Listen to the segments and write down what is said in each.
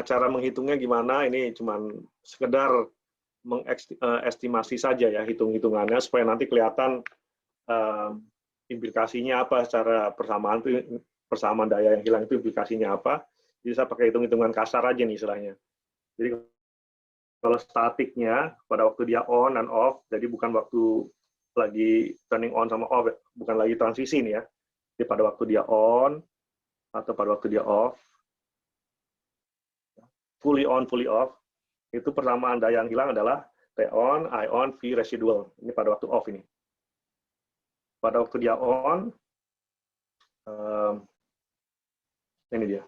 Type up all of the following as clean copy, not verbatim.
cara menghitungnya gimana, ini cuman sekedar mengestimasi saja ya, hitung-hitungannya, supaya nanti kelihatan implikasinya apa secara persamaan daya yang hilang itu implikasinya apa. Jadi saya pakai hitung-hitungan kasar aja nih istilahnya. Jadi kalau statiknya pada waktu dia on dan off, jadi bukan waktu lagi turning on sama off, bukan lagi transisi nih ya. Jadi pada waktu dia on atau pada waktu dia off, fully on, fully off, itu persamaan daya yang hilang adalah T on, I on, V residual. Ini pada waktu off ini. Pada waktu dia on, ini dia.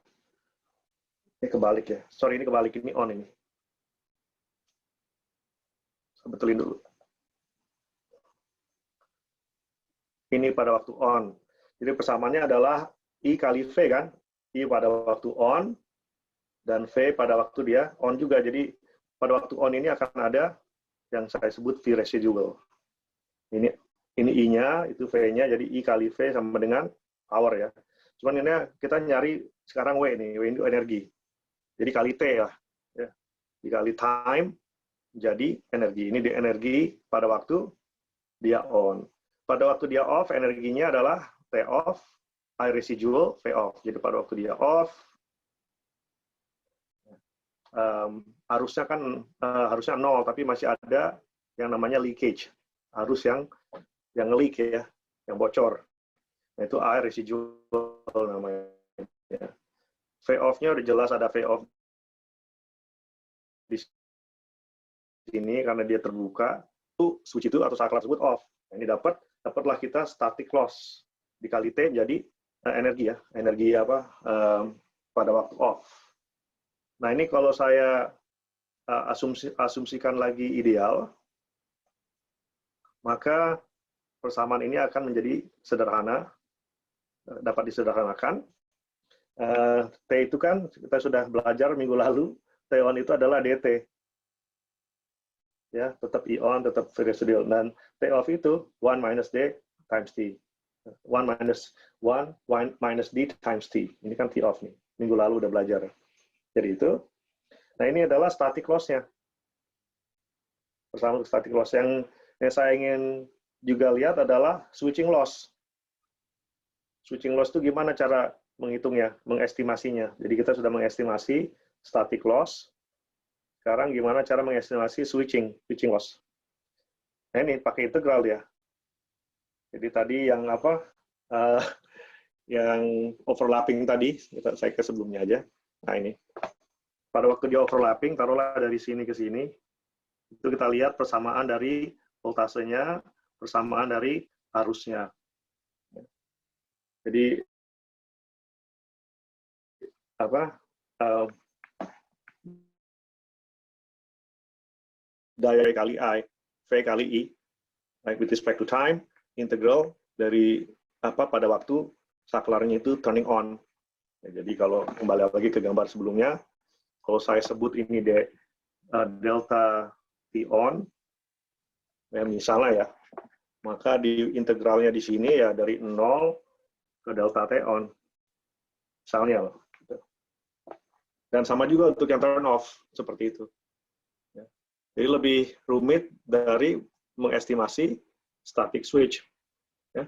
Ini kebalik ya. Sorry, ini kebalik, ini on ini. Saya betulin dulu. Ini pada waktu on. Jadi persamaannya adalah I kali V kan. I pada waktu on, dan V pada waktu dia on juga. Jadi pada waktu on ini akan ada yang saya sebut V residual. Ini I-nya, itu V-nya, jadi I kali V sama dengan power ya. Cuman ini kita nyari sekarang W ini, W itu energi. Jadi kali T lah. Ya. Dikali time, jadi energi. Ini di energi pada waktu dia on. Pada waktu dia off, energinya adalah T off, I residual, V off. Jadi pada waktu dia off, harusnya kan harusnya 0, tapi masih ada yang namanya leakage. Arus yang nge-leak ya, yang bocor. Nah, itu I residual namanya. V off-nya udah jelas ada V off di sini karena dia terbuka. Itu switch itu atau saklar tersebut off. Nah, ini dapatlah kita static loss dikali T jadi energi ya, energi apa pada waktu off. Nah, ini kalau saya asumsikan lagi ideal, maka persamaan ini akan menjadi sederhana, dapat disederhanakan. T itu kan kita sudah belajar minggu lalu, T on itu adalah dt. Ya, tetap I on, tetap V residual. Dan T off itu 1 minus D times T. 1 minus D times T. Ini kan T off nih. Minggu lalu udah belajar. Jadi itu. Nah, ini adalah static loss-nya. Bersama static loss yang saya ingin juga lihat adalah switching loss. Switching loss itu gimana cara menghitungnya, mengestimasinya. Jadi kita sudah mengestimasi static loss. Sekarang gimana cara mengestimasi switching loss. Nah, ini pakai integral ya. Jadi tadi yang apa, yang overlapping tadi, saya ke sebelumnya aja. Nah, ini. Pada waktu dia overlapping, taruhlah dari sini ke sini, itu kita lihat persamaan dari voltasenya, persamaan dari arusnya. Jadi, apa, daya kali I, V kali I, like with respect to time, integral dari apa pada waktu saklarnya itu turning on. Ya, jadi kalau kembali lagi ke gambar sebelumnya, kalau saya sebut ini delta T on, ya misalnya ya, maka di integralnya di sini ya dari 0 ke delta T on, misalnya loh. Dan sama juga untuk yang turn off, seperti itu. Jadi lebih rumit dari mengestimasi static switch. Ya.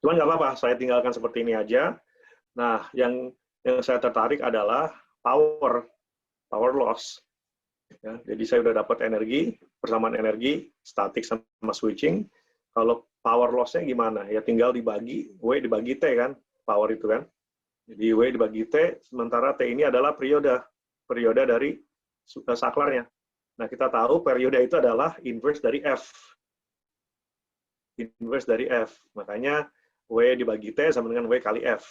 Cuman nggak apa-apa, saya tinggalkan seperti ini aja. Nah, yang saya tertarik adalah power loss. Ya, jadi saya sudah dapat energi, persamaan energi, static sama switching. Kalau power loss-nya gimana? Ya tinggal dibagi, W dibagi T kan, power itu kan. Jadi W dibagi T, sementara T ini adalah periode dari saklarnya. Nah, kita tahu periode itu adalah inverse dari F. Inverse dari F. Makanya W dibagi T sama dengan W kali F.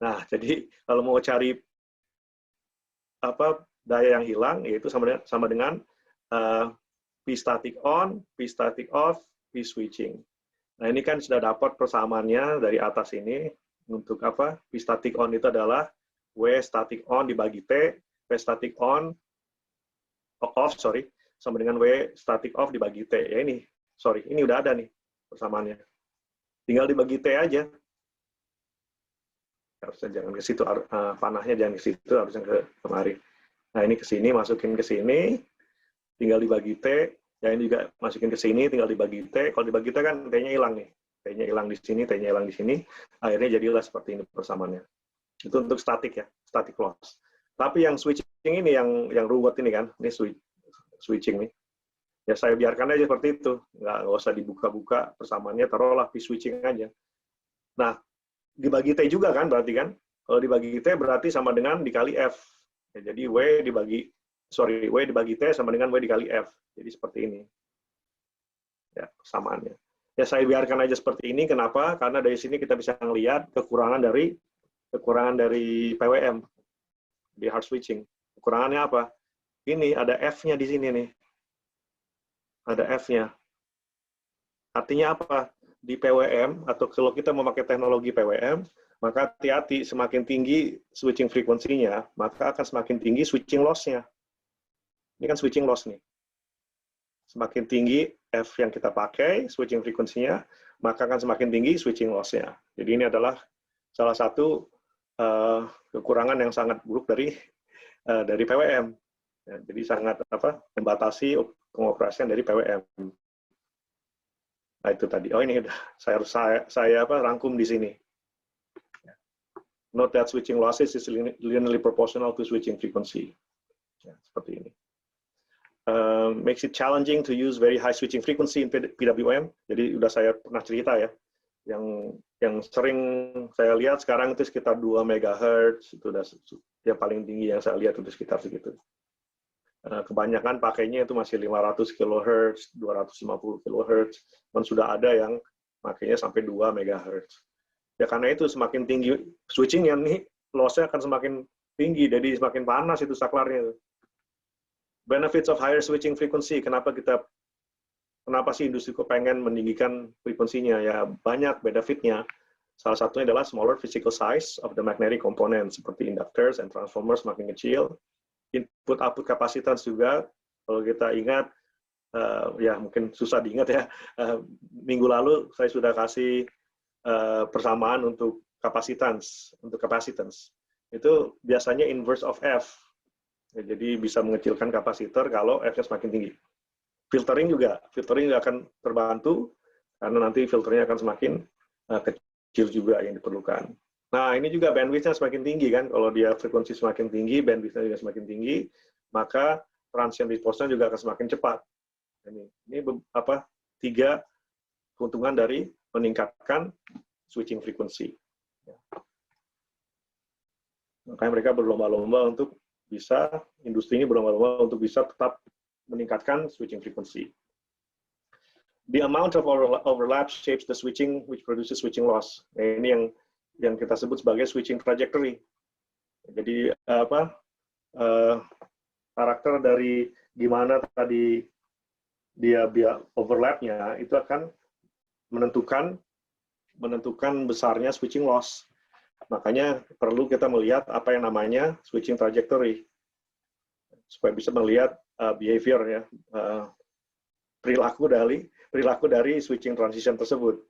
Nah, jadi kalau mau cari apa daya yang hilang, yaitu sama dengan P static on, P static off, P switching. Nah, ini kan sudah dapat persamaannya dari atas ini. Untuk apa? P static on itu adalah W static on dibagi T, P static on off, sama dengan W static off dibagi T. Ya ini, ini udah ada nih persamaannya. Tinggal dibagi T aja. Harusnya jangan ke situ, panahnya jangan ke situ, harusnya ke kemari. Nah, ini ke sini, masukin ke sini, tinggal dibagi T, ya ini juga masukin ke sini, tinggal dibagi T. Kalau dibagi T kan T-nya hilang nih. T-nya hilang di sini, T-nya hilang di sini, akhirnya jadilah seperti ini persamaannya. Itu untuk static ya, static loss. Tapi yang switching ini, yang ruwet ini kan, ini switching nih. Ya saya biarkan aja seperti itu, nggak usah dibuka-buka persamaannya, taruhlah P switching aja. Nah, dibagi T juga kan berarti kan? Kalau dibagi T berarti sama dengan dikali F. Ya, jadi W dibagi T sama dengan W dikali F. Jadi seperti ini. Ya, persamaannya. Ya saya biarkan aja seperti ini. Kenapa? Karena dari sini kita bisa melihat kekurangan dari PWM di hard switching. Kekurangannya apa? Ini ada F-nya di sini nih. Ada F-nya. Artinya apa? Di PWM, atau kalau kita memakai teknologi PWM, maka hati-hati, semakin tinggi switching frekuensinya, maka akan semakin tinggi switching loss-nya. Ini kan switching loss nih. Semakin tinggi F yang kita pakai, switching frekuensinya, maka akan semakin tinggi switching loss-nya. Jadi ini adalah salah satu kekurangan yang sangat buruk dari PWM. Ya, jadi sangat membatasi pengoperasian dari PWM. Nah, itu tadi. Oh, ini udah saya rangkum di sini. Note that switching losses is linearly proportional to switching frequency. Ya, seperti ini. Makes it challenging to use very high switching frequency in PWM. Jadi udah saya pernah cerita ya. Yang sering saya lihat sekarang itu sekitar 2 MHz, itu udah yang paling tinggi yang saya lihat itu sekitar segitu. Kebanyakan pakainya itu masih 500 kHz, 250 kHz, dan sudah ada yang pakainya sampai 2 MHz. Ya karena itu semakin tinggi switchingnya nih, loss-nya akan semakin tinggi, jadi semakin panas itu saklarnya. Benefits of higher switching frequency, kenapa sih industri kok pengen meninggikan frekuensinya? Ya banyak benefitnya. Salah satunya adalah smaller physical size of the magnetic component, seperti inductors and transformers makin kecil. Input-output kapasitas juga, kalau kita ingat, ya mungkin susah diingat ya, minggu lalu saya sudah kasih persamaan untuk kapasitans. Itu biasanya inverse of F. Ya, jadi bisa mengecilkan kapasitor kalau F-nya semakin tinggi. Filtering juga akan terbantu, karena nanti filternya akan semakin kecil juga yang diperlukan. Nah, ini juga bandwidth-nya semakin tinggi kan, kalau dia frekuensi semakin tinggi, bandwidth-nya juga semakin tinggi, maka transient response-nya juga akan semakin cepat. Ini 3 keuntungan dari meningkatkan switching frequency. Makanya mereka berlomba-lomba untuk industri ini berlomba-lomba untuk bisa tetap meningkatkan switching frequency. The amount of overlap shapes the switching which produces switching loss. Nah, ini yang kita sebut sebagai switching trajectory. Jadi karakter dari gimana tadi dia overlap-nya itu akan menentukan besarnya switching loss. Makanya perlu kita melihat apa yang namanya switching trajectory supaya bisa melihat behavior ya, perilaku dari switching transition tersebut.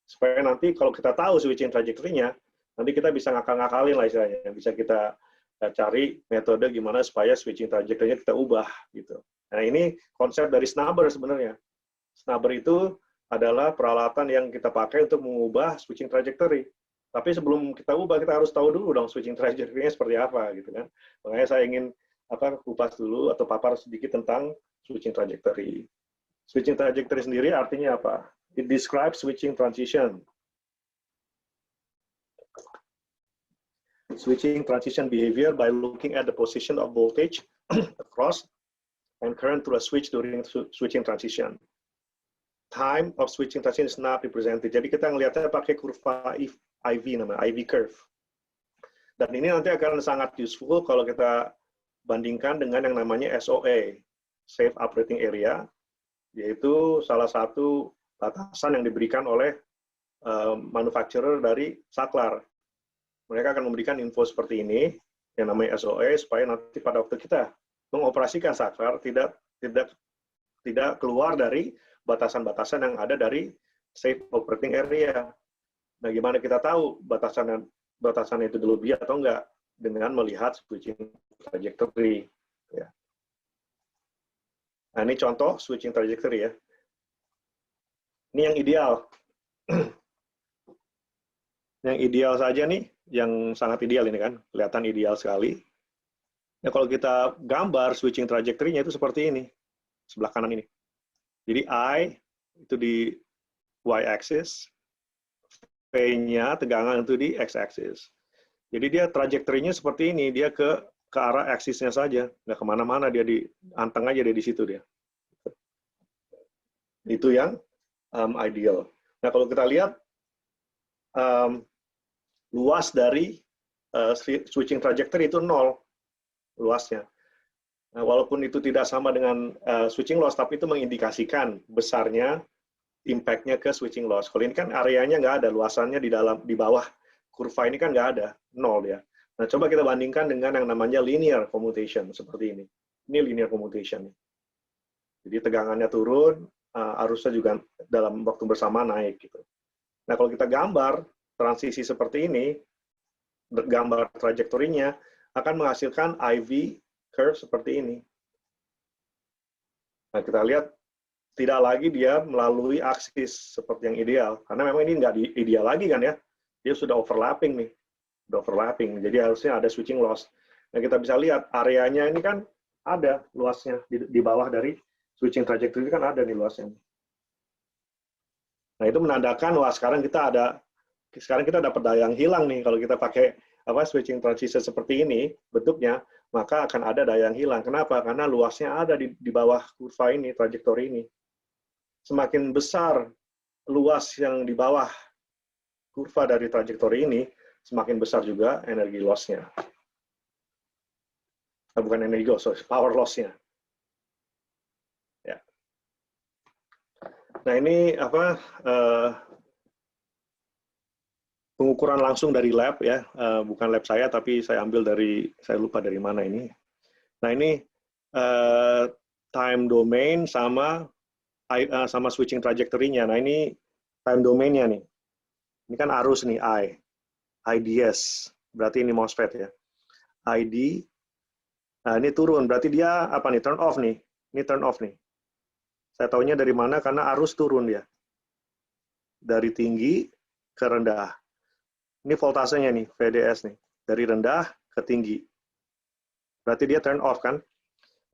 Supaya nanti kalau kita tahu switching trajectory-nya, nanti kita bisa ngakal-ngakalin lah istilahnya. Bisa kita cari metode gimana supaya switching trajectory-nya kita ubah gitu. Nah, ini konsep dari snubber sebenarnya. Snubber itu adalah peralatan yang kita pakai untuk mengubah switching trajectory. Tapi sebelum kita ubah, kita harus tahu dulu dong switching trajectory-nya seperti apa gitu kan. Makanya saya ingin kupas dulu atau papar sedikit tentang switching trajectory. Switching trajectory sendiri artinya apa? It describes switching transition. Switching transition behavior by looking at the position of voltage across and current through a switch during switching transition. Time of switching transition is not represented. Jadi kita ngelihatnya pakai kurva IV namanya, IV curve. Dan ini nanti akan sangat useful kalau kita bandingkan dengan yang namanya SOA, Safe Operating Area, yaitu salah satu batasan yang diberikan oleh manufacturer dari saklar. Mereka akan memberikan info seperti ini, yang namanya SOA, supaya nanti pada waktu kita mengoperasikan saklar tidak keluar dari batasan-batasan yang ada dari Safe Operating Area. Nah, gimana kita tahu batasan batasan itu dilebihi atau enggak dengan melihat switching trajectory. Ya. Nah, ini contoh switching trajectory ya. Ini yang ideal. Yang ideal saja nih, yang sangat ideal ini kan, kelihatan ideal sekali. Ya, kalau kita gambar switching trajectory-nya itu seperti ini, sebelah kanan ini. Jadi I itu di y-axis, V-nya tegangan itu di x-axis. Jadi dia trajektorinya seperti ini, dia ke arah aksisnya saja, nggak kemana-mana, dia anteng aja dia di situ dia. Itu yang ideal. Nah kalau kita lihat luas dari switching trajectory itu 0 luasnya. Nah, walaupun itu tidak sama dengan switching loss, tapi itu mengindikasikan besarnya impact-nya ke switching loss. Kalau ini kan areanya nggak ada, luasannya di bawah kurva ini kan nggak ada, 0 ya. Nah, coba kita bandingkan dengan yang namanya linear commutation, seperti ini. Ini linear commutation. Jadi tegangannya turun, arusnya juga dalam waktu bersama naik. Gitu. Nah, kalau kita gambar transisi seperti ini, gambar trajektorinya, akan menghasilkan IV curve seperti ini. Nah, kita lihat tidak lagi dia melalui aksis seperti yang ideal. Karena memang ini nggak ideal lagi kan ya. Dia sudah overlapping nih. Sudah overlapping. Jadi harusnya ada switching loss. Nah, kita bisa lihat areanya ini kan ada luasnya. Di bawah dari switching trajectory kan ada nih luasnya. Nah, itu menandakan, wah sekarang kita dapat daya yang hilang nih. Kalau kita pakai switching transistor seperti ini, bentuknya, maka akan ada daya yang hilang. Kenapa? Karena luasnya ada di bawah kurva ini, trajektori ini. Semakin besar luas yang di bawah kurva dari trajektori ini, semakin besar juga energi loss-nya. Nah, bukan energi loss, power loss-nya. Ya. Nah, ini pengukuran langsung dari lab ya, bukan lab saya, tapi saya ambil saya lupa dari mana ini. Nah, ini time domain sama switching trajectory-nya. Nah, ini time domain-nya nih. Ini kan arus nih, IDS. Berarti ini MOSFET ya. ID. Nah, ini turun. Berarti dia apa nih? Turn off nih. Ini turn off nih. Saya taunya dari mana? Karena arus turun dia. Dari tinggi ke rendah. Ini voltasenya nih, VDS nih. Dari rendah ke tinggi. Berarti dia turn off kan?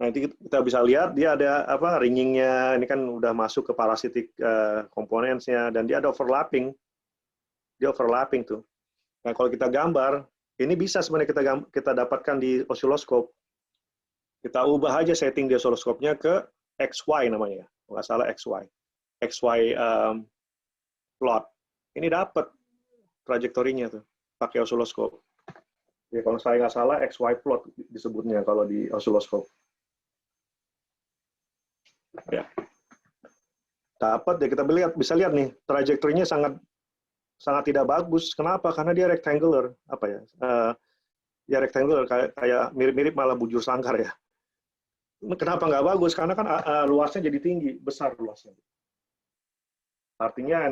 Nah, nanti kita bisa lihat dia ada ringingnya, ini kan udah masuk ke parasitic components-nya, dan dia ada overlapping. Dia overlapping tuh. Nah, kalau kita gambar, ini bisa sebenarnya kita dapatkan di osiloskop. Kita ubah aja setting di osiloskopnya ke XY namanya, nggak salah XY. XY plot. Ini dapat trajektorinya tuh, pakai osiloskop. Ya, kalau saya nggak salah, XY plot disebutnya kalau di osiloskop. Ya. Dapat ya, kita bisa lihat nih, trajektorinya sangat tidak bagus. Kenapa? Karena dia rectangular, ya rectangular, kayak mirip-mirip malah bujur sangkar ya. Kenapa nggak bagus? Karena kan luasnya jadi tinggi, besar luasnya. Artinya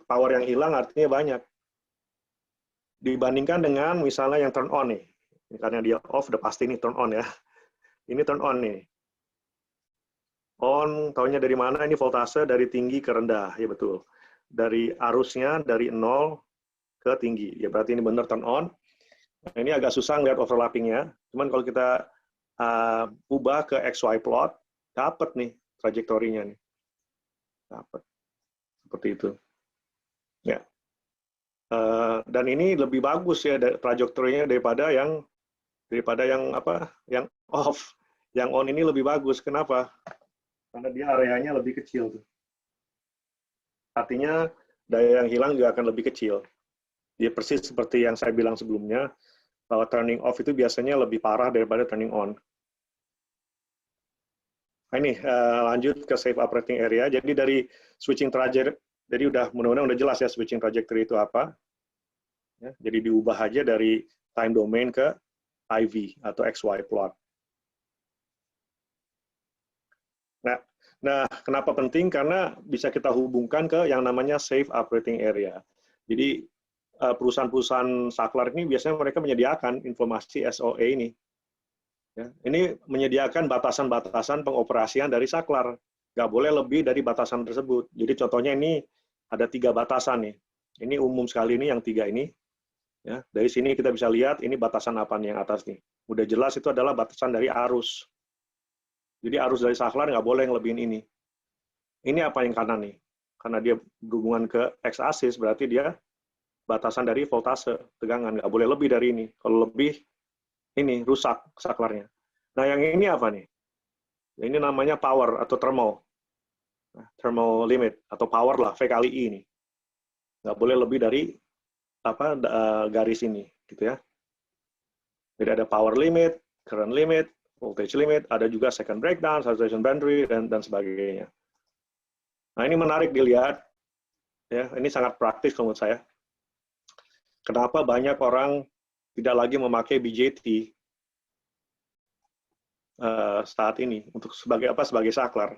power yang hilang artinya banyak. Dibandingkan dengan misalnya yang turn on nih. Karena dia off, udah pasti ini turn on ya. Ini turn on nih. On, taunya dari mana? Ini voltase dari tinggi ke rendah, ya betul. Dari arusnya dari 0 ke tinggi, ya berarti ini benar turn on. Nah, ini agak susah ngeliat overlapping-nya, cuman kalau kita ubah ke XY plot, dapat nih trajektorinya nih. Dapat. Seperti itu. Ya. Dan ini lebih bagus ya trajektorinya daripada yang off. Yang on ini lebih bagus. Kenapa? Karena dia areanya lebih kecil tuh. Artinya daya yang hilang juga akan lebih kecil. Dia persis seperti yang saya bilang sebelumnya, bahwa turning off itu biasanya lebih parah daripada turning on. Nah, ini lanjut ke safe operating area. Jadi dari switching trajectory, jadi mudah-mudahan udah jelas ya switching trajectory itu apa. Ya, jadi diubah aja dari time domain ke IV atau XY plot. Nah, kenapa penting? Karena bisa kita hubungkan ke yang namanya safe operating area. Jadi perusahaan-perusahaan saklar ini biasanya mereka menyediakan informasi SOA ini. Ya, ini menyediakan batasan-batasan pengoperasian dari saklar. Nggak boleh lebih dari batasan tersebut. Jadi contohnya ini ada 3 batasan nih. Ini umum sekali ini yang 3 ini. Ya, dari sini kita bisa lihat ini batasan apa nih yang atas nih. Udah jelas itu adalah batasan dari arus. Jadi arus dari saklar nggak boleh yang lebihin ini. Ini apa yang kanan nih? Karena dia berhubungan ke x-axis, berarti dia batasan dari voltase, tegangan. Nggak boleh lebih dari ini. Kalau lebih, ini rusak saklarnya. Nah, yang ini apa nih? Ini namanya power atau thermal. Thermal limit, atau power lah, V kali I ini. Nggak boleh lebih dari garis ini, gitu ya. Jadi ada power limit, current limit, voltage limit, ada juga second breakdown, saturation boundary, dan sebagainya. Nah, ini menarik dilihat, ya. Ini sangat praktis menurut saya. Kenapa banyak orang tidak lagi memakai BJT saat ini untuk sebagai saklar.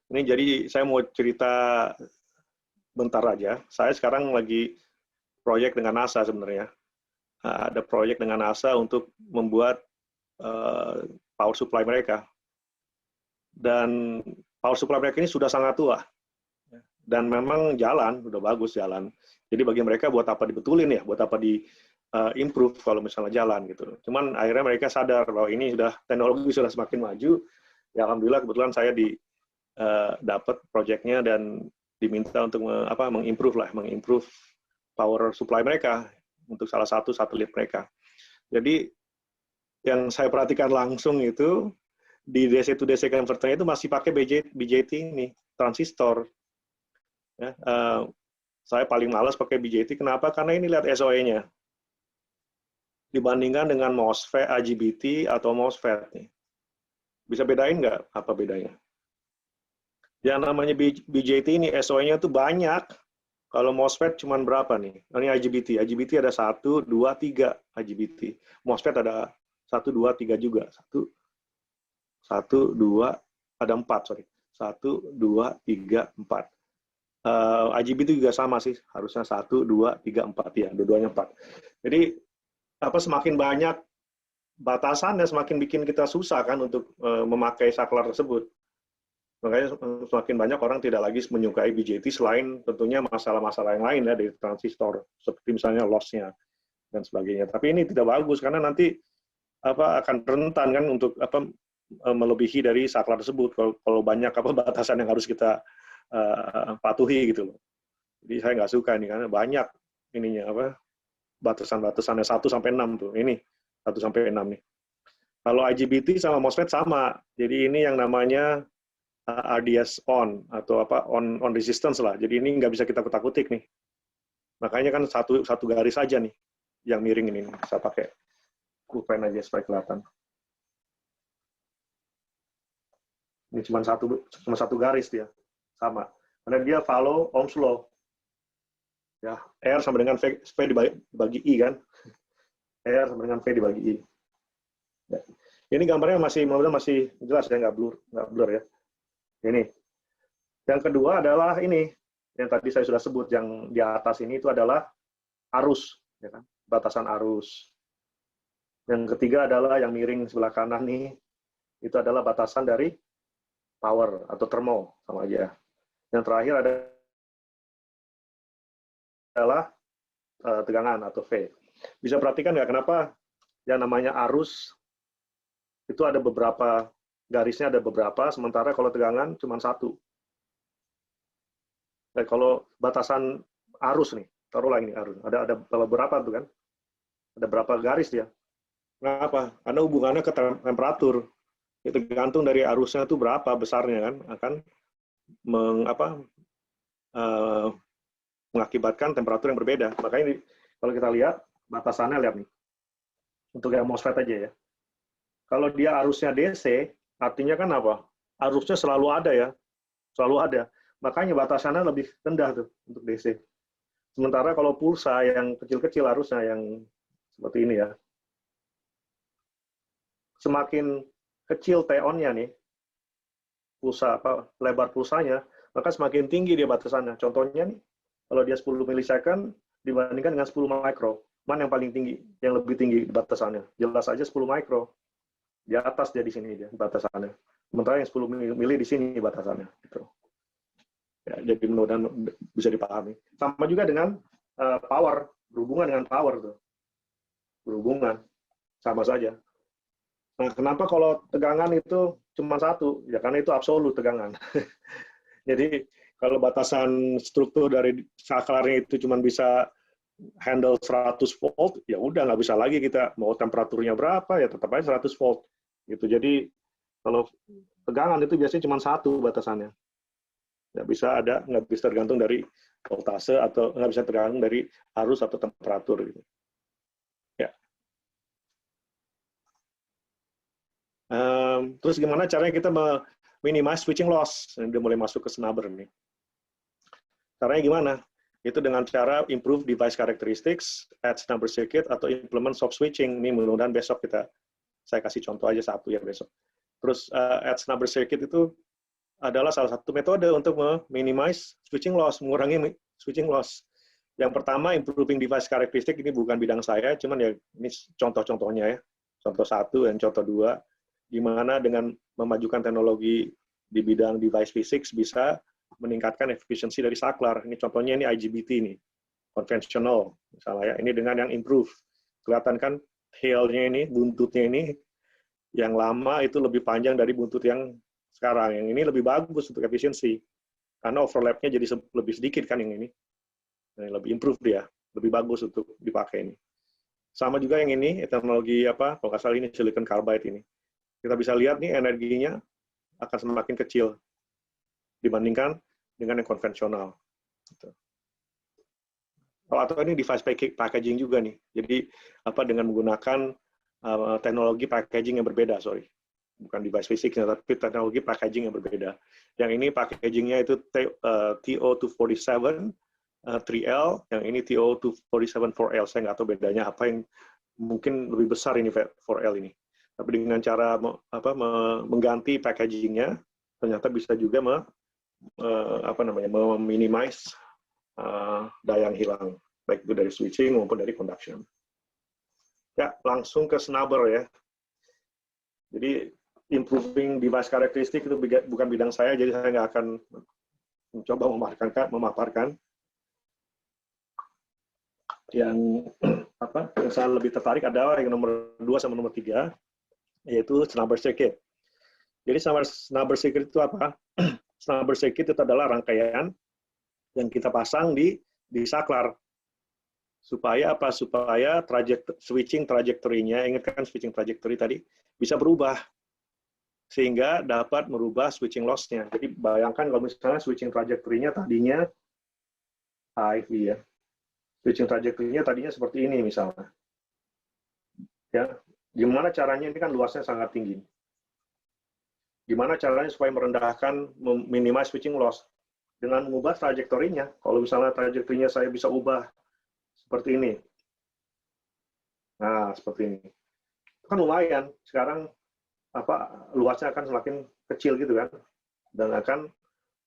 Ini jadi saya mau cerita bentar aja. Saya sekarang lagi proyek dengan NASA sebenarnya. Ada proyek dengan NASA untuk membuat power supply mereka. Dan power supply mereka ini sudah sangat tua. Dan memang jalan, udah bagus jalan. Jadi bagi mereka buat apa dibetulin ya, buat apa di improve kalau misalnya jalan gitu. Cuman akhirnya mereka sadar bahwa ini sudah teknologi sudah semakin maju. Ya alhamdulillah kebetulan saya dapat proyeknya dan diminta untuk mengimprove power supply mereka untuk salah satu satelit mereka. Jadi yang saya perhatikan langsung itu di DC to DC converter itu masih pakai BJT ini, transistor. Ya, saya paling malas pakai BJT. Kenapa? Karena ini lihat SOE-nya. Dibandingkan dengan MOSFET, IGBT, atau MOSFET. Nih. Bisa bedain nggak apa bedanya? Yang namanya BJT ini SOE-nya tuh banyak. Kalau MOSFET cuma berapa nih? Ini IGBT. IGBT ada 1, 2, 3 IGBT. MOSFET ada 1, 2, 3 juga. 1, 2, ada 4, sorry. 1, 2, 3, 4. IGBT juga sama sih, harusnya 1, 2, 3, 4 ya, dua-duanya 4. Jadi semakin banyak batasannya, semakin bikin kita susah kan untuk memakai saklar tersebut. Makanya semakin banyak orang tidak lagi menyukai BJT selain tentunya masalah-masalah yang lain ya dari transistor, seperti misalnya loss-nya dan sebagainya. Tapi ini tidak bagus karena nanti akan rentan kan untuk melebihi dari saklar tersebut kalau banyak batasan yang harus kita patuhi gitu loh. Jadi saya nggak suka ini karena banyak ininya batasan-batasannya 1 sampai 6 tuh. Ini 1 sampai 6 nih. Kalau IGBT sama MOSFET sama. Jadi ini yang namanya RDS on atau on resistance lah. Jadi ini nggak bisa kita kutak-kutik nih. Makanya kan satu garis aja nih yang miring ini. Saya pakai pulpen aja supaya kelihatan. Ini cuma satu garis dia. Sama. Karena dia follow Ohm's law. Ya, R sama dengan V dibagi I kan. R sama dengan V dibagi I. Ya. Ini gambarnya masih jelas ya, nggak blur ya. Ini. Yang kedua adalah ini, yang tadi saya sudah sebut, yang di atas ini itu adalah arus, ya kan? Batasan arus. Yang ketiga adalah yang miring sebelah kanan nih, itu adalah batasan dari power atau thermal, sama aja. Yang terakhir adalah tegangan atau V. Bisa perhatikan nggak kenapa yang namanya arus itu ada beberapa garisnya, ada beberapa, sementara kalau tegangan cuma 1. Dan kalau batasan arus nih, taruhlah ini arus, ada beberapa tuh kan, ada berapa garis dia. Kenapa? Karena hubungannya ke temperatur. Itu tergantung dari arusnya itu berapa besarnya kan, akan mengakibatkan temperatur yang berbeda. Makanya kalau kita lihat batasannya, lihat nih, untuk yang MOSFET aja ya. Kalau dia arusnya DC, artinya kan apa? Arusnya selalu ada ya, selalu ada. Makanya batasannya lebih rendah tuh untuk DC. Sementara kalau pulsa yang kecil-kecil arusnya yang seperti ini ya, semakin kecil T-on-nya nih, pulsa lebar pulsanya, maka semakin tinggi dia batasannya. Contohnya nih, kalau dia 10 milisecond, dibandingkan dengan 10 mikro. Mana yang paling tinggi, yang lebih tinggi batasannya? Jelas aja 10 mikro. Di atas dia di sini dia batasannya. Sementara yang 10 mili di sini batasannya. Gitu. Ya, jadi mudah-mudahan bisa dipahami. Sama juga dengan power, berhubungan dengan power tuh. Berhubungan, sama saja. Nah, kenapa kalau tegangan itu cuma satu? Ya karena itu absolut tegangan. Jadi kalau batasan struktur dari saklarnya itu cuma bisa handle 100 volt, ya udah nggak bisa lagi kita mau temperaturnya berapa ya tetap aja 100 volt. Gitu. Jadi kalau tegangan itu biasanya cuma satu batasannya. Nggak bisa tergantung dari voltase atau nggak bisa tergantung dari arus atau temperatur. Gitu. Ya. Terus gimana caranya kita minimize switching loss? Ini udah mulai masuk ke snubber nih. Caranya gimana? Itu dengan cara improve device characteristics, add snubber circuit, atau implement soft switching. Ini mudah-mudahan besok saya kasih contoh aja satu ya besok. Terus add snubber circuit itu adalah salah satu metode untuk minimize switching loss, mengurangi switching loss. Yang pertama, improving device characteristic, ini bukan bidang saya, cuman ya ini contoh-contohnya ya. Contoh 1 dan contoh 2, di mana dengan memajukan teknologi di bidang device physics bisa meningkatkan efisiensi dari saklar. Ini contohnya ini IGBT nih, konvensional misalnya ya. Ini dengan yang improve. Kelihatan kan tail-nya ini, buntutnya ini, yang lama itu lebih panjang dari buntut yang sekarang. Yang ini lebih bagus untuk efisiensi. Karena overlap-nya jadi lebih sedikit kan yang ini. Nah, lebih improve dia, lebih bagus untuk dipakai ini. Sama juga yang ini, teknologi apa, kalau nggak salah ini silicon carbide ini. Kita bisa lihat nih energinya akan semakin kecil dibandingkan dengan yang konvensional. Atau ini device packaging juga nih. Jadi apa dengan menggunakan teknologi packaging yang berbeda, bukan device fisiknya, tapi teknologi packaging yang berbeda. Yang ini packagingnya itu TO247 3L, yang ini TO247 4L. Saya nggak tahu bedanya apa, yang mungkin lebih besar ini 4L ini. Tapi dengan cara mengganti packagingnya, ternyata bisa juga meminimize daya yang hilang, baik itu dari switching maupun dari conduction. Ya, langsung ke snubber ya. Jadi improving device characteristic itu bukan bidang saya, jadi saya nggak akan mencoba memaparkan. Yang yang saya lebih tertarik adalah yang nomor 2 sama nomor 3, yaitu snubber circuit. Jadi snubber circuit itu apa? Snubber circuit itu adalah rangkaian yang kita pasang di saklar. Supaya apa? Supaya switching trajectory-nya, ingat kan switching trajectory tadi, bisa berubah. Sehingga dapat merubah switching loss-nya. Jadi bayangkan kalau misalnya switching trajectory-nya tadinya IV ya. Switching trajectory-nya tadinya seperti ini misalnya. Ya, gimana caranya? Ini kan luasnya sangat tinggi. Gimana caranya supaya merendahkan, minimize switching loss? Dengan mengubah trajektorinya. Kalau misalnya trajektorinya saya bisa ubah seperti ini. Nah, seperti ini. Itu kan lumayan. Sekarang luasnya akan semakin kecil gitu kan. Dan akan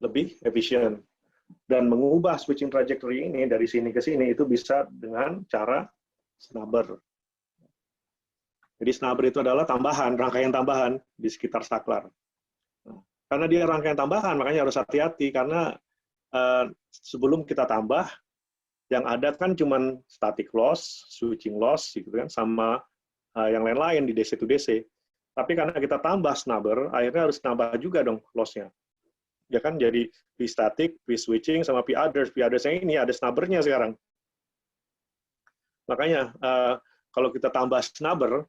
lebih efisien. Dan mengubah switching trajectory ini dari sini ke sini itu bisa dengan cara snubber. Jadi snubber itu adalah rangkaian tambahan di sekitar saklar. Karena dia rangkaian tambahan, makanya harus hati-hati karena sebelum kita tambah, yang ada kan cuma static loss, switching loss, gitu kan, sama yang lain-lain di DC to DC. Tapi karena kita tambah snubber, akhirnya harus tambah juga dong loss-nya. Ya kan, jadi P static, P switching, sama P others. P others-nya ini ada snubber-nya sekarang. Makanya kalau kita tambah snubber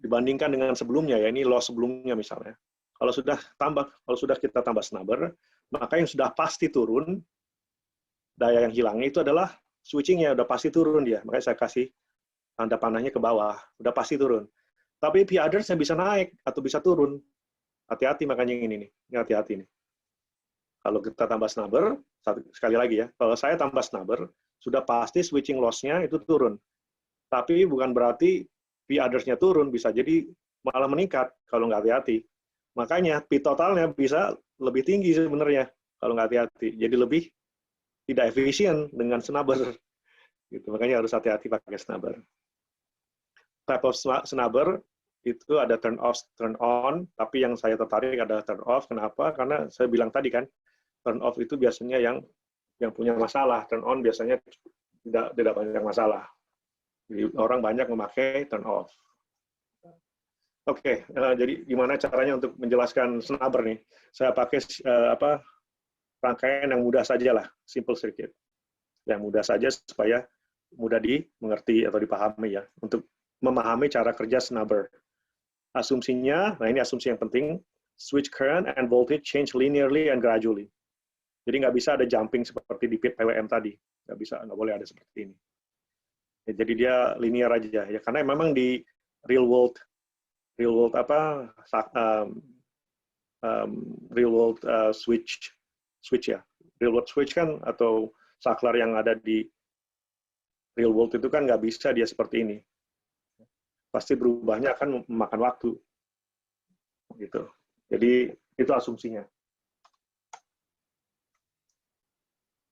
dibandingkan dengan sebelumnya, ya ini loss sebelumnya misalnya. Kalau sudah kita tambah snubber, maka yang sudah pasti turun, daya yang hilangnya itu adalah switching-nya, udah pasti turun dia. Makanya saya kasih tanda panahnya ke bawah, udah pasti turun. Tapi P others-nya bisa naik atau bisa turun. Hati-hati makanya yang ini nih, hati-hati nih. Kalau kita tambah snubber, sekali lagi ya, kalau saya tambah snubber, sudah pasti switching loss-nya itu turun. Tapi bukan berarti P others-nya turun, bisa jadi malah meningkat kalau nggak hati-hati. Makanya P totalnya bisa lebih tinggi sebenarnya kalau nggak hati-hati. Jadi lebih tidak efisien dengan snubber. Gitu. Makanya harus hati-hati pakai snubber. Type of snubber itu ada turn off, turn on, tapi yang saya tertarik adalah turn off. Kenapa? Karena saya bilang tadi kan, turn off itu biasanya yang punya masalah. Turn on biasanya tidak banyak masalah. Jadi orang banyak memakai turn off. Oke, jadi gimana caranya untuk menjelaskan snubber nih? Saya pakai rangkaian yang mudah saja lah, simple circuit. Yang mudah saja supaya mudah dimengerti atau dipahami ya, untuk memahami cara kerja snubber. Asumsinya, nah ini asumsi yang penting, switch current and voltage change linearly and gradually. Jadi nggak bisa ada jumping seperti di PWM tadi, nggak bisa, nggak boleh ada seperti ini. Ya, jadi dia linear aja ya, karena memang di real world switch ya, real world switch kan atau saklar yang ada di real world itu kan nggak bisa dia seperti ini. Pasti berubahnya akan memakan waktu, gitu. Jadi itu asumsinya.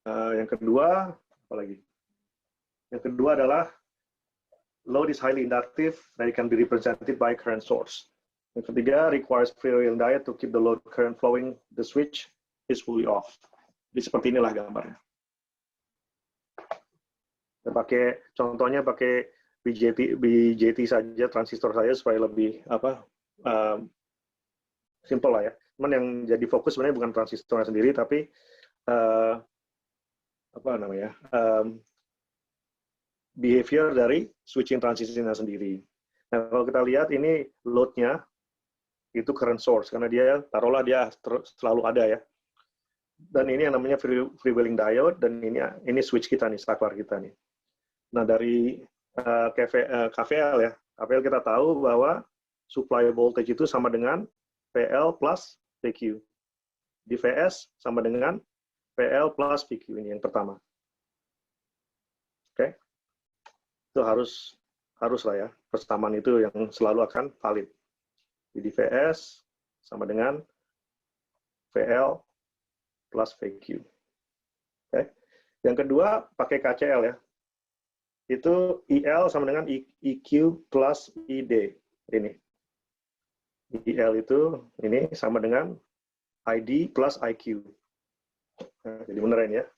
Yang kedua, apa lagi? Yang kedua adalah load is highly inductive that it can be represented by current source. Yang ketiga, requires freewheeling diode to keep the load current flowing. The switch is fully off. Jadi seperti inilah gambarnya. Contohnya pakai BJT saja, transistor saja supaya lebih simple lah ya. Cuman yang jadi fokus sebenarnya bukan transistornya sendiri, tapi behavior dari switching transistornya sendiri. Nah, kalau kita lihat ini load-nya itu current source karena dia taruhlah dia selalu ada ya. Dan ini yang namanya freewheeling diode dan ini switch kita nih, saklar kita nih. Nah, dari KVL ya. KVL kita tahu bahwa supply voltage itu sama dengan PL plus PQ. Di VS sama dengan PL plus PQ, ini yang pertama. Oke. Itu harus lah ya. Persamaan itu yang selalu akan valid. Jadi VS sama dengan VL plus VQ. Oke. Yang kedua pakai KCL ya. Itu IL sama dengan IQ plus ID. Ini. IL itu ini sama dengan ID plus IQ. Nah, jadi beneran ya.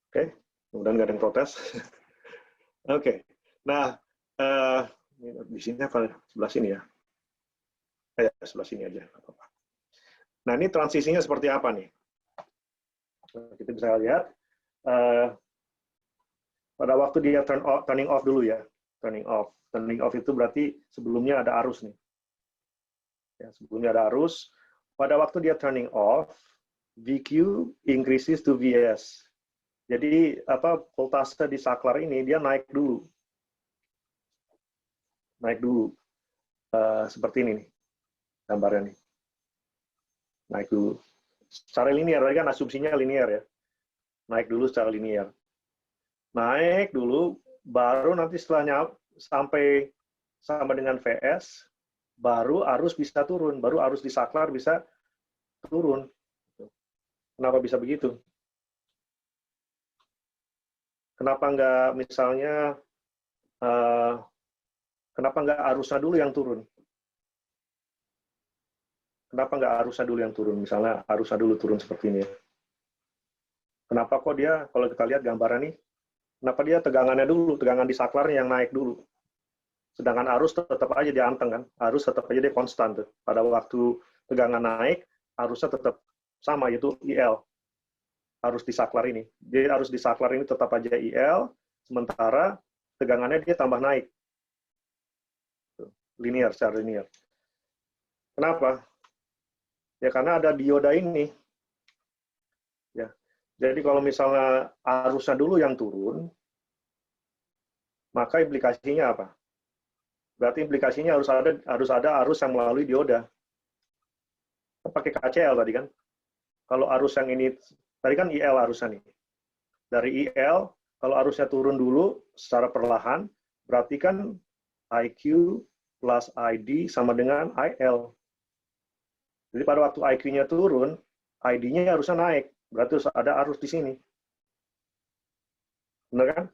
Oke. Mudah-mudahan nggak ada yang protes. Oke. Nah, di sini apa? Sebelah sini ya. Sebelah sini aja. Nah, ini transisinya seperti apa nih? Kita bisa lihat. Pada waktu dia turning off dulu ya. Turning off. Turning off itu berarti sebelumnya ada arus nih. Ya, sebelumnya ada arus. Pada waktu dia turning off, VQ increases to VS. Jadi voltase di saklar ini dia naik dulu. Naik dulu. Seperti ini nih. Gambarnya nih. Naik dulu. Secara linear, kan asumsinya linear ya. Naik dulu secara linear. Naik dulu, baru nanti setelahnya sampai sama dengan VS, baru arus bisa turun, baru arus di saklar bisa turun. Kenapa bisa begitu? Kenapa nggak misalnya, kenapa nggak arusnya dulu yang turun? Kenapa nggak arusnya dulu yang turun? Misalnya arusnya dulu turun seperti ini. Kenapa kok dia, kalau kita lihat gambaran nih, kenapa dia tegangannya dulu, tegangan di saklarnya yang naik dulu. Sedangkan arus tetap aja dia anteng kan, arus tetap aja dia konstan tuh. Pada waktu tegangan naik, arusnya tetap sama, yaitu IL. Arus di saklar ini. Jadi arus di saklar ini tetap aja IL, sementara tegangannya dia tambah naik. Linear, secara linear. Kenapa? Ya karena ada dioda ini. Ya. Jadi kalau misalnya arusnya dulu yang turun, maka implikasinya apa? Berarti implikasinya harus ada arus yang melalui dioda. Pakai KCL tadi kan. Kalau arus yang ini, tadi kan IL arusnya nih. Dari IL, kalau arusnya turun dulu secara perlahan, berarti kan IQ plus ID sama dengan IL. Jadi pada waktu IQ-nya turun, ID-nya harusnya naik. Berarti harus ada arus di sini. Benar kan?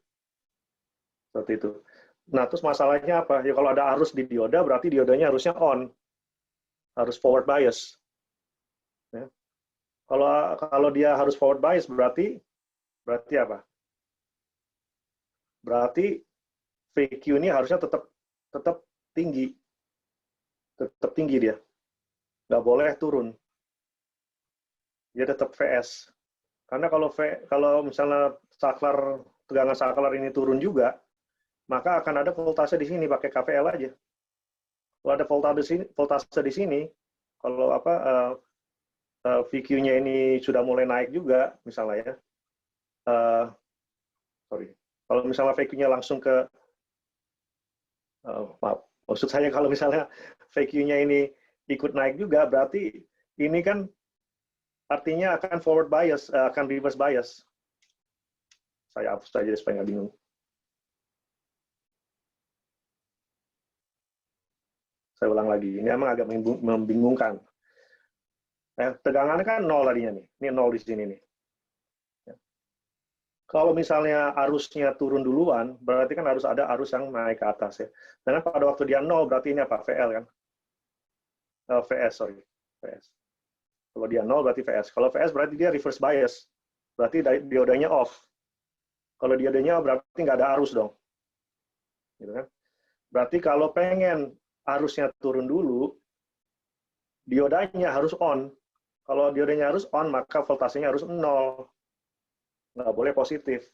Seperti itu. Nah, terus masalahnya apa? Ya kalau ada arus di dioda, berarti diodanya harusnya on, harus forward bias. Ya. Kalau dia harus forward bias, berarti apa? Berarti VQ ini harusnya tetap tinggi, dia, nggak boleh turun. Dia tetap VS. Karena kalau misalnya tegangan saklar ini turun juga, maka akan ada voltase di sini pakai KVL aja. Kalau ada voltase di sini, kalau VQ-nya ini sudah mulai naik juga, misalnya ya, kalau misalnya VQ-nya langsung ke, maaf, maksud saya kalau misalnya VQ-nya ini ikut naik juga, berarti ini kan artinya akan forward bias, akan reverse bias. Saya hapus saja supaya nggak bingung. Saya ulang lagi, ini emang agak membingungkan. Tegangannya kan 0 tadinya nih, ini 0 di sini nih. Kalau misalnya arusnya turun duluan, berarti kan harus ada arus yang naik ke atas ya. Dan pada waktu dia 0, berarti ini apa? VL kan? VS. Kalau dia 0 berarti VS. Kalau VS berarti dia reverse bias. Berarti diodanya off. Kalau diodanya berarti nggak ada arus dong. Gitu kan? Berarti kalau pengen arusnya turun dulu, diodanya harus on. Kalau diodanya harus on, maka voltasenya harus 0. Nggak boleh positif.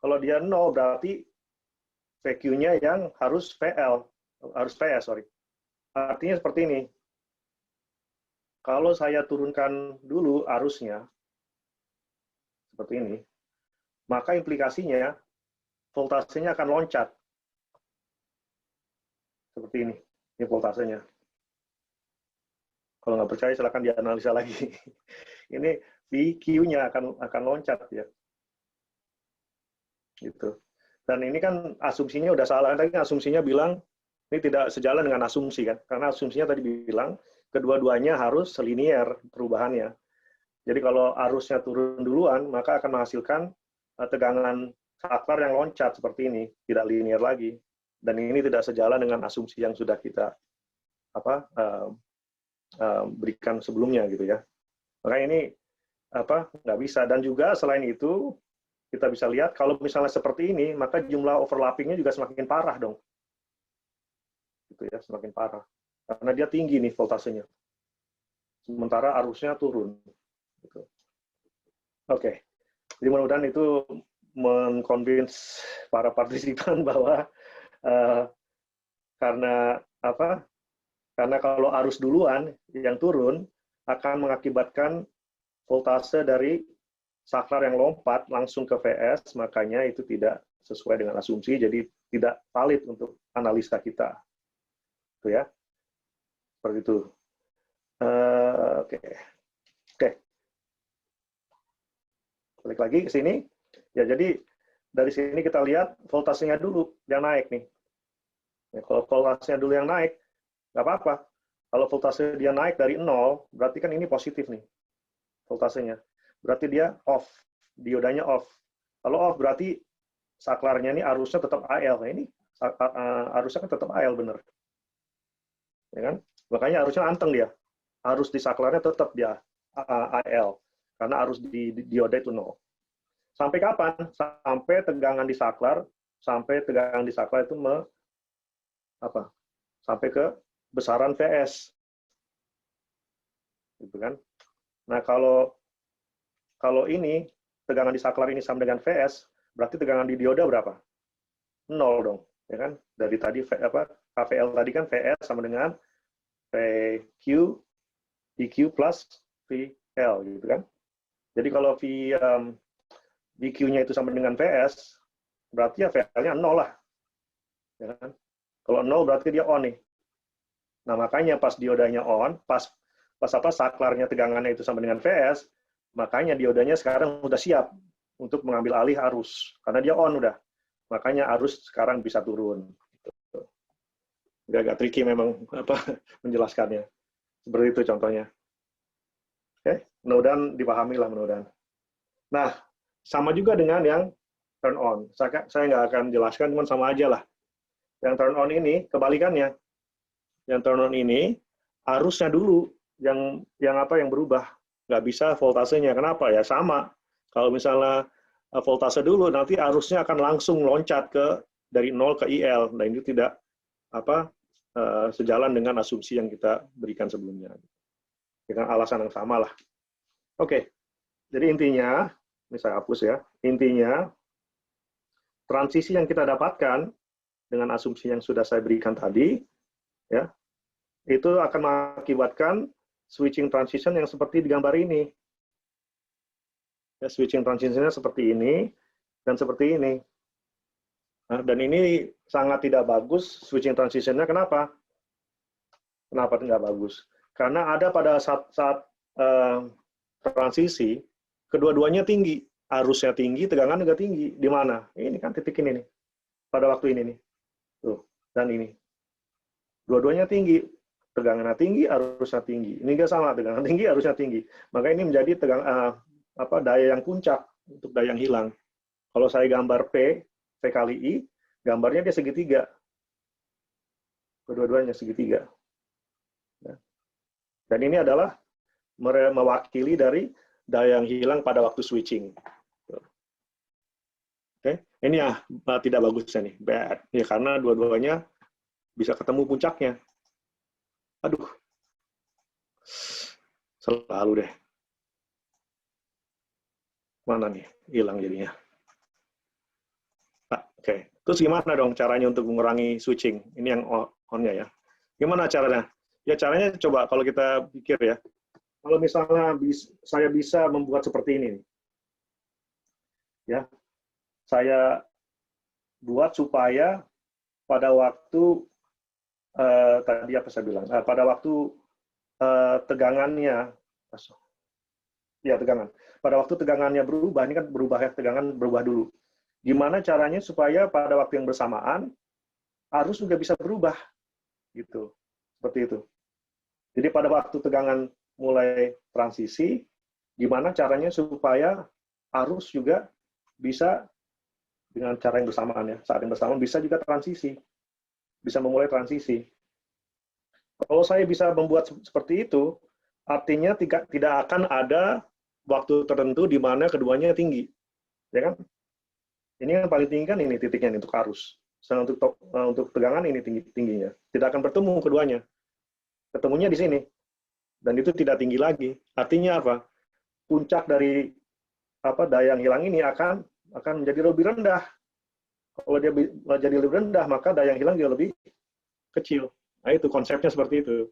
Kalau dia 0, berarti VQ-nya yang harus VS, sorry. Artinya seperti ini. Kalau saya turunkan dulu arusnya, seperti ini, maka implikasinya voltasenya akan loncat. Seperti ini voltasenya. Kalau nggak percaya, silakan dianalisa lagi. Ini VQ-nya akan loncat ya. Gitu. Dan ini kan asumsinya udah salah. Tadi asumsinya bilang ini tidak sejalan dengan asumsi kan. Karena asumsinya tadi bilang kedua-duanya harus selinier perubahannya. Jadi kalau arusnya turun duluan, maka akan menghasilkan tegangan saklar yang loncat seperti ini, tidak linier lagi. Dan ini tidak sejalan dengan asumsi yang sudah kita berikan sebelumnya gitu ya. Makanya ini nggak bisa. Dan juga selain itu kita bisa lihat kalau misalnya seperti ini, maka jumlah overlapping-nya juga semakin parah dong. Gitu ya, semakin parah. Karena dia tinggi nih voltasenya. Sementara arusnya turun. Gitu. Oke. Jadi mudah-mudahan itu mengconvince para partisipan bahwa karena kalau arus duluan yang turun akan mengakibatkan voltase dari saklar yang lompat langsung ke VS, makanya itu tidak sesuai dengan asumsi, jadi tidak valid untuk analisa kita. Itu ya. Seperti itu. Oke. Balik lagi ke sini. Ya, jadi dari sini kita lihat voltasenya dulu yang naik nih. Ya, kalau voltasenya dulu yang naik, nggak apa-apa. Kalau voltase dia naik dari 0, berarti kan ini positif nih voltasenya. Berarti dia off, diodanya off. Kalau off berarti saklarnya ini arusnya tetap AL. Nah, ini arusnya kan tetap AL bener. Ya kan? Makanya arusnya anteng dia. Arus di saklarnya tetap dia AL. Karena arus di dioda itu 0. Sampai kapan? Sampai tegangan di saklar itu sampai ke besaran VS. Gitu kan? Nah, kalau ini tegangan di saklar ini sama dengan VS, berarti tegangan di dioda berapa? 0 dong, ya kan? Dari tadi KVL tadi kan VS sama dengan VQ DQ plus VL gitu kan? Jadi kalau VQ-nya itu sama dengan VS, berarti ya VL-nya 0 lah. Ya kan? Kalau 0 berarti dia on nih. Nah, makanya pas diodanya on, pas saklarnya tegangannya itu sama dengan VS, makanya diodanya sekarang udah siap untuk mengambil alih arus. Karena dia on udah. Makanya arus sekarang bisa turun. Agak tricky memang menjelaskannya. Seperti itu contohnya. Oke, mudah-mudahan dipahami lah mudah-mudahan. Nah, sama juga dengan yang turn on. Saya nggak akan jelaskan, cuma sama aja lah. Yang turn on ini kebalikannya. Yang turn on ini arusnya dulu yang berubah. Nggak bisa voltasenya. Kenapa ya? Sama. Kalau misalnya voltase dulu, nanti arusnya akan langsung loncat dari 0 ke IL. Dan itu tidak sejalan dengan asumsi yang kita berikan sebelumnya. Dengan alasan yang sama lah. Oke. Jadi intinya, ini saya hapus ya. Intinya, transisi yang kita dapatkan dengan asumsi yang sudah saya berikan tadi, ya, itu akan mengakibatkan switching transition yang seperti di gambar ini. Ya, switching transition-nya seperti ini dan seperti ini. Nah, dan ini sangat tidak bagus switching transition-nya. Kenapa? Kenapa tidak bagus? Karena ada pada saat transisi, kedua-duanya tinggi. Arusnya tinggi, tegangan juga tinggi. Di mana? Ini kan titik ini nih. Pada waktu ini nih. Tuh, dan ini. Dua-duanya tinggi. Tegangannya tinggi, arusnya tinggi. Ini juga sama, tegangan tinggi, arusnya tinggi. Maka ini menjadi daya yang puncak untuk daya yang hilang. Kalau saya gambar P kali I, gambarnya dia segitiga. Kedua-duanya segitiga. Dan ini adalah mewakili dari daya yang hilang pada waktu switching. Oke, ini ya tidak bagusnya nih, bad. Ya, karena dua-duanya bisa ketemu puncaknya. Aduh, selalu deh. Mana nih, hilang jadinya. Oke, terus gimana dong caranya untuk mengurangi switching? Ini yang on-nya ya. Gimana caranya? Ya caranya coba kalau kita pikir ya. Kalau misalnya saya bisa membuat seperti ini. Ya. Saya buat supaya pada waktu tadi apa saya bilang? Pada waktu tegangannya tegangan. Pada waktu tegangannya berubah, ini kan berubah ya, tegangan berubah dulu. Gimana caranya supaya pada waktu yang bersamaan arus juga bisa berubah gitu. Seperti itu. Jadi pada waktu tegangan mulai transisi, gimana caranya supaya arus juga bisa dengan cara yang bersamaan ya, saat yang bersamaan bisa juga transisi, bisa memulai transisi. Kalau saya bisa membuat seperti itu, artinya tidak akan ada waktu tertentu di mana keduanya tinggi, ya kan? Ini yang paling tinggi kan ini titiknya untuk arus. Untuk tegangan ini tingginya. Tidak akan bertemu keduanya. Ketemunya di sini. Dan itu tidak tinggi lagi. Artinya apa? Puncak dari daya yang hilang ini akan menjadi lebih rendah. Kalau dia jadi lebih rendah, maka daya yang hilang juga lebih kecil. Nah, itu konsepnya seperti itu.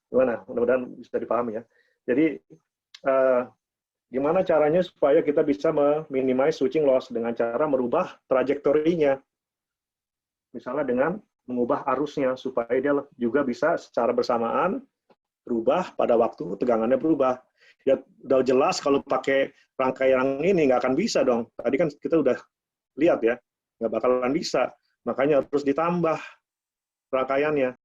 Gimana? Mudah-mudahan bisa dipahami ya. Jadi, gimana caranya supaya kita bisa meminimize switching loss dengan cara merubah trajektorinya. Misalnya dengan mengubah arusnya supaya dia juga bisa secara bersamaan berubah pada waktu tegangannya berubah. Ya udah jelas kalau pakai rangkaian ini nggak akan bisa dong. Tadi kan kita udah lihat ya, nggak bakalan bisa. Makanya harus ditambah rangkaiannya.